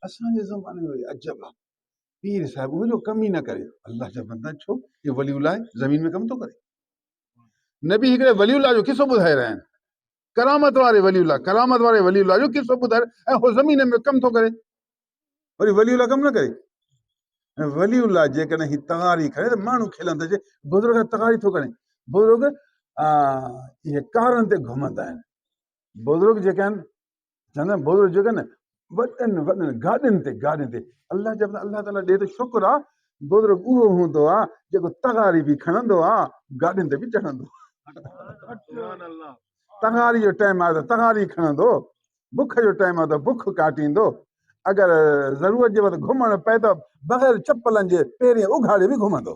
असांजे ज़माने में अजब आहे, पीर साहिब उहो जो कम ई न करे। अल्लाह जा बंदा छो ये वलीउल्लाह ज़मीन में कम थो करे। नबी हिकिड़े वलीउल्लाह जो किसो ॿुधाए रहिया आहिनि, करामत वारे वलीउल्लाह जो किसो ॿुधाए, ऐं उहो ज़मीन में कम थो करे, वरी वलीउल्लाह कम न करे। ऐं वलीउल्लाह जेकॾहिं ही तगारी खणे त माण्हू खिलंदा, जे बुज़ुर्ग तगारी थो करे, बुज़ुर्ग इहे कारनि ते घुमंदा आहिनि, बुज़ुर्ग जेके आहिनि चवंदा आहिनि बुज़ुर्ग जेके आहिनि वॾनि वॾनि गाॾियुनि ते अल्लाह जा अल्लाह ताला ॾे त शुक्र आहे, बुज़ुर्ग उहो हूंदो आहे जेको तगारी बि खणंदो आहे, गाॾियुनि ते बि चढ़ंदो। तगारी जो टाइम आहे त तगारी खणंदो, बुख जो टाइम आहे त बुख काटींदो, अगरि ज़रूरत जे वक़्तु घुमण पए त बग़ैर चपलनि जे पेरें उघाड़े बि घुमंदो।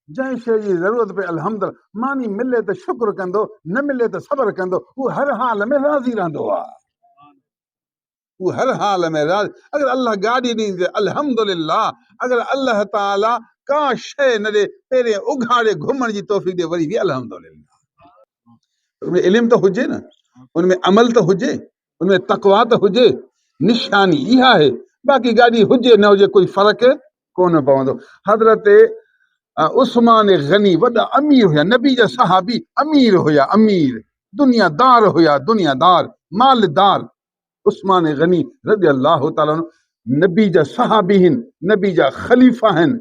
जंहिं शइ जी ज़रूरत पए अल्हम्दुलिल्लाह, मानी मिले त शुक्र कंदो, न मिले त सब्र कंदो, उहो हर हाल में राज़ी रहंदो आहे, उहो हर हाल में राज़ी। अगरि अल्लाह गाॾी ॾींदे अल्हम्दुलिल्लाह, अगरि अल्लाह ताला का शइ न ॾे पेरें उघाड़े घुमण जी तौफ़ीक़ ॾे वरी बि अल्हम्दुलिल्लाह। उनमें इल्म त हुजे न, उनमें अमल त हुजे, उनमें तक़वा त हुजे, निशानी इहा आहे। बाक़ी गाॾी हुजे न हुजे कोई फ़र्क़ु कोन पवंदो। हज़रत उस्मान गनी वॾा अमीर हुया, नबी जा सहाबी अमीर हुया, अमीर दुनियादार हुया, दुनियादार मालदार। उस्मान गनी रज़ी अल्लाह ताला अन्हु नबी जा सहाबी आहिनि, नबी जा ख़लीफ़ा आहिनि,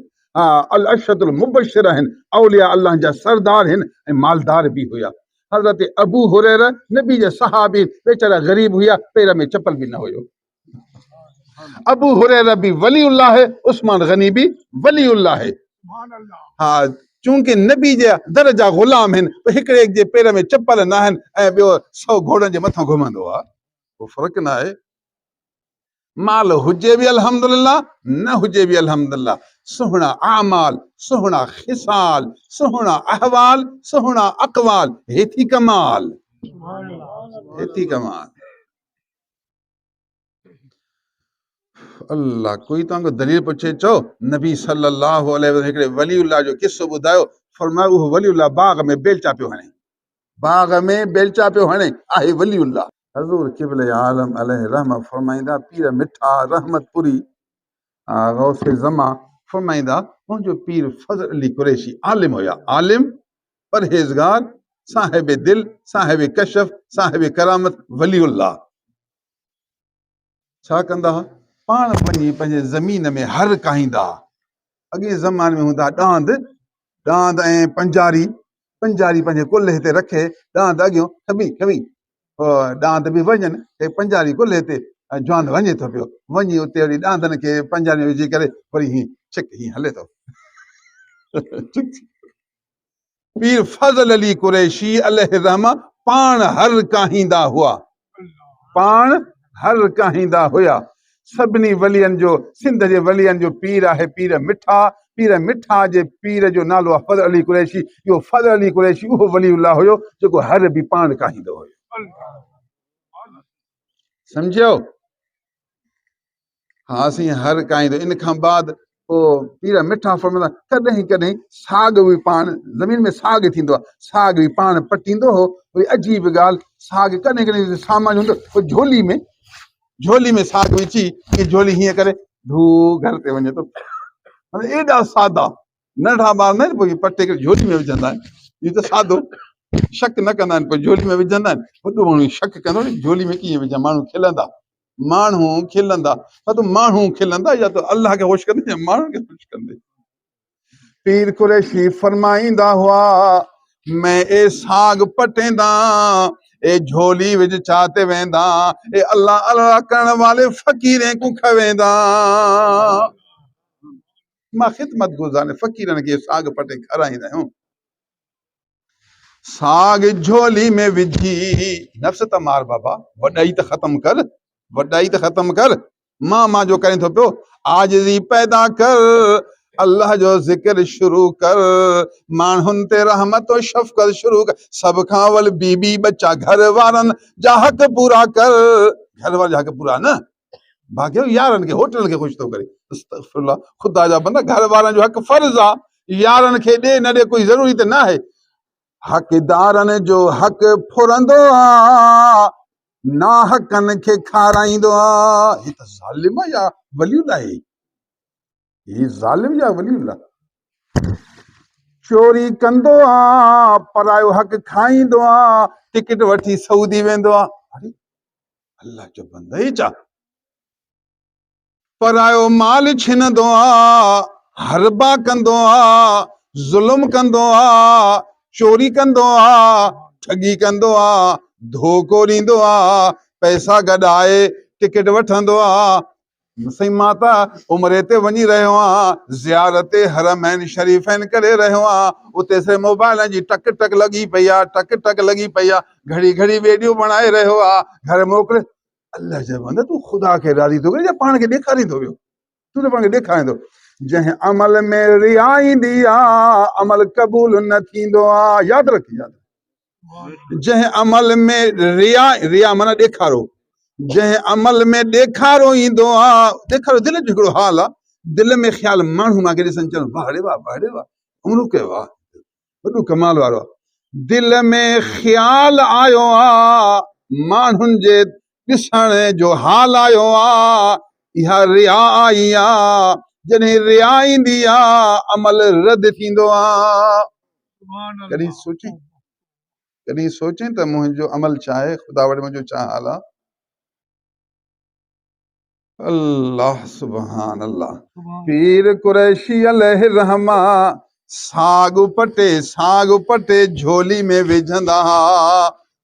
अल अशरुल मुबश्शिर आहिनि, औलिया अल्लाह जा सरदार आहिनि ऐं मालदार बि हुया। हज़रत अबू हुरैरा नबी जा सहाबी, वेचारा ग़रीब हुया, पेर में चपल बि न हुयो। अबू हुरैरा बि वलीउल्लाह है, उस्मान गनी भी वलीउल्लाह है। हाँ, चूंकि नबी जे दर जा ग़ुलाम आहिनि, हिकिड़े जे पेर में चपल न आहिनि ऐं ॿियो 100 घोड़नि जे मथां घुमंदो आहे, को फ़र्क़ु न आहे। माल हुजे बि अल्हम्दुलिल्लाह, न हुजे बि अल्हम्दुलिल्लाह, सुहिणा आमाल, सुहिणा ख़िसाल, सुहिणा अहवाल, सुहिणा अक़वाल, हेथी कमाल, हेथी कमाल। अल्लाह, कोई तव्हांखो दलील पुछे चओ नबी सल्लल्लाहु अलैहि वसल्लम हिकिड़े वलीउल्लाह जो किस्सो ॿुधायो, फरमायो उहो वलीउल्लाह बाग़ में बेलचा पियो हणे, बाग़ में बेलचा पियो हणे, आहे वलीउल्लाह। हज़ूर क़िबले आलम अलैहि रहमा फरमाईंदा, पीर मिठा रहमतपुरी गौसे ज़मा फरमाईंदा, मुंहिंजो पीर फज़ल अली कुरैशी आलिम हुया, आलिम परहेज़गार, साहिब दिल, साहिब कशफ, साहिब करामत, वलीउल्लाह। छा कंदा हुआ, पाण वञी पंहिंजे ज़मीन में हर काहींदा। अॻे ज़माने में हूंदा ॾांद, ॾांद ऐं पंजारी, पंजारी पंहिंजे कुल्हे ते रखे, ॾांद अॻियो खबी खबी ॾांद बि वञनि, हे पंजारी कुल्हे ते, जवान वञे थो पियो, वञी उते वरी ॾांदनि खे पंजारी में विझी करे वरी हीअं छिक हीअं हले थो। पीर फज़ल अली कुरैशी अलैहि रहमा पाण हर काहींदा हुआ, पाण हर काहींदा हुया। सभिनी वलियनि जो, सिंध जे वलियनि जो पीर आहे पीर मिठा, पीर मिठा जे पीर जो नालो आहे फज़ल अली कुरैशी। इहो फज़ल अली कुरैशी उहो वलीउल्लाह हुयो जेको हर बि पाण काहींदो हुयो। सम्झियो? हा, असीं हर काहींदो। इन खां बाद पोइ पीर मिठा फरमाईंदा, कॾहिं कॾहिं साग बि पाण, ज़मीन में साग थींदो आहे, साग बि पाण पटींदो हो। वरी अजीब ॻाल्हि, साग कॾहिं कॾहिं सामान हूंदो पोइ झोली में साग विझी, हीअ झोली हीअं करे धू घर ते वञे थो। एॾा सादा नंढा ॿार न आहिनि, पोइ पटे करे झोली में विझंदा आहिनि, हीअ त सादो, शक न कंदा आहिनि, पोइ झोली में विझंदा आहिनि। वॾो माण्हू शक कंदो नी झोली में कीअं विझां, माण्हू खिलंदा, माण्हू खिलंदा, त माण्हू खिलंदा या त अल्लाह खे ख़ुशि कंदे या माण्हू खे ख़ुशि कंदे। पीर कुरैशी फरमाईंदा हुआ, मैं ए साग पटेंदा, ए झोली विझ चाते वेंदा, ए अल्लाह अल्लाह करण वाले फ़कीरें को खवेंदा। मां ख़िदमत गुज़ार फ़कीरनि खे साग पटे खाराईंदा आहियूं। साग झोली में विझी, नफ़्स त मार बाबा, वॾाई त ख़त्म कर, वॾाई त ख़त्म कर, मां जो करें थो पियो, आजिज़ी पैदा कर, अल्लाह जो ज़िक्र शुरू कर, माण्हुनि ते रहमत और शफ़क़त शुरू कर, सभ खां अवल बीबी बच्चा घर वारनि जा हक़ पूरा कर। घर वारनि जा हक़ पूरा न, बाक़ी यारनि खे होटल खे ख़ुशि थो करे। अस्तग़फिरुल्लाह, ख़ुदा जा बंदा, घर वारनि जो हक़ फ़र्ज़ आहे, यारनि खे ॾे न ॾे कोई ज़रूरी त न आहे। हक़दारनि जो हक़ फुरंदो आहे, नाहकनि खे खाराईंदो आहे। ही त ज़ालिम आहे या वलीउल्लाह आहे? ही ज़ालिम या वलीउल्लाह? चोरी कंदो आहे, परायो हक़ खाईंदो आहे, टिकट वठी सऊदी वेंदो आहे। अरे अल्लाह जो बंदो ई छा? परायो माल छिनंदो आहे, हरबा कंदो आहे, ज़ुल्म कंदो आहे, चोरी कंदो आहे, ठगी कंदो आहे, धोखो ॾींदो आहे, पैसा गॾाए टिकट वठंदो आहे। सही माता उमरे ते वञी रहियो आहियां, ज़ियारत हरमैन शरीफ़ैन करे रहियो आहियां, उते से मोबाइल जी टक टक लॻी पई आहे, टक टक लॻी पई आहे, घड़ी घड़ी वीडियो बणाए रहियो आहे, घर मोकिले। अल्लाह जे बंदे तूं ख़ुदा खे राज़ी थो करे या पाण खे ॾेखारींदो वियो? तूं त पाण खे ॾेखारींदो। जंहिं अमल में रिया ईंदी आहे, अमल क़बूल न थींदो आहे। यादि रखी, यादि। जंहिं अमल में रिया माना ॾेखारो, जंहिं अमल में ॾेखारो ईंदो आहे, ॾेखारो दिलि जो हिकिड़ो हाल आहे, दिलि में ख़्याल माण्हू मां खे ॾिसनि चवनि वाह रे वाह, वाह रे वाह, उमरूं कयो आहे, वॾो कमाल वारो आहे। दिलि में ख़्याल आयो आहे, माण्हुनि जे ॾिसण जो हाल आयो आहे, इहा रिया आई आहे। जॾहिं रिया ईंदी आहे, अमल रद्द थींदो आहे। कॾहिं सोचें त मुंहिंजो अमल छा आहे, ख़ुदा वटि मुंहिंजो छा हाल आहे। अल्लाह सुभान अल्लाह। पीर कुरैशी अलैहि रहमा साग पटे झोली में विझंदा हा,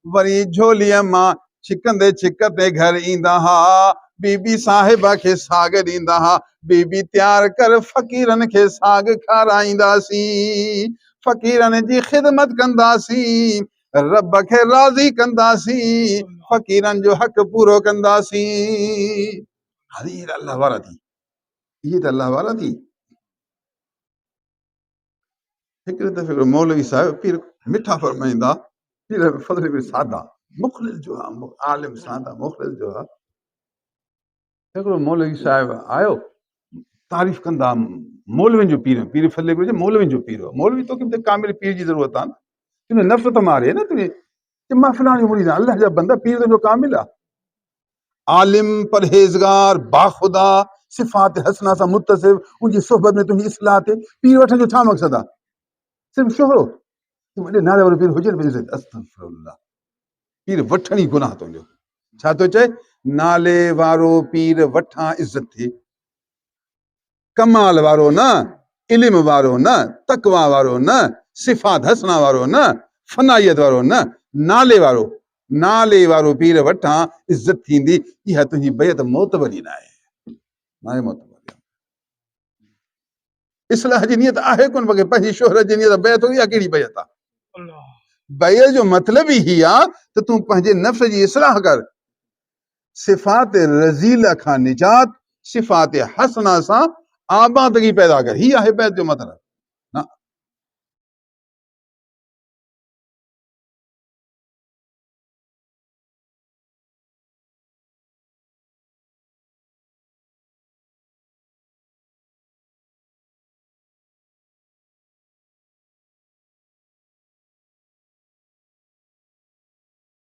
वरी झोलीअ मां छिकंदे छिकंदे घर ईंदा हा, बीबी साहिबा खे साग ॾींदा हा, बीबी तैयार कर फ़क़ीरनि खे साग खाराईंदासीं, फ़क़ीरनि जी ख़िदमत कंदासीं, रब खे राज़ी कंदासीं, फ़क़ीरनि जो हक़ पूरो कंदासीं। ये त अल्लाह वारा थी, ये त अल्लाह वारा थी। हिकिड़े दफ़े हिकिड़ो मौलवी साहिब पीर मिठा फरमाईंदा, पीर फज़ल बि सादा मुख़लिस जो आहे, आलिम सादा मुख़लिस जो आहे। हिकिड़ो मौलवी साहिब आयो, तारीफ़ कंदा मौलवियुनि जो पीर, पीर फज़ल बि मौलवियुनि जो पीर हो। मौलवी तोखे कामिल पीर जी ज़रूरत आहे न, तुंहिंजो नफ़्स त मारे न तुंहिंजे, मां फलाणी मुरीद आहियां, अल्लाह जा बंदा, पीर तुंहिंजो कामिल आहे। आलिम परहेज़गार बाख़ुदा सिफ़ात हसना सां मुतसिफ़, उनजी सोहबत में तुंहिंजी इस्लाह थिए, पीर वठण जो छा मक़सदु आहे? सिर्फ़ु शोहरो? वॾे नाले वारो पीर हुजे न, अस्तग़फिरुल्लाह, पीर वठण ई गुनाह तुंहिंजो। छा थो चए? नाले वारो पीर वठां इज़त थिए, कमाल वारो न, इल्म वारो न, तक़वा वारो न, सिफ़ात हसना वारो न, फनाइयत वारो न, नाले वारो पीर वठां इज़त थींदी। इहा तुंहिंजी बैत मोतबरी न आहे, नाहे मोतबरी। इस्लाह जी नियत आहे कोन, बग़ैर पंहिंजी शोहरत जी नियत बैत हो, इहा कहिड़ी बैत आहे? बैत जो मतिलब ई आहे त तूं पंहिंजे नफ़्स जी इस्लाह कर, सिफ़ात रज़ीला खां निजात, सिफ़ात हसना सां आबादगी पैदा कर। ही आहे बैत जो मतिलब।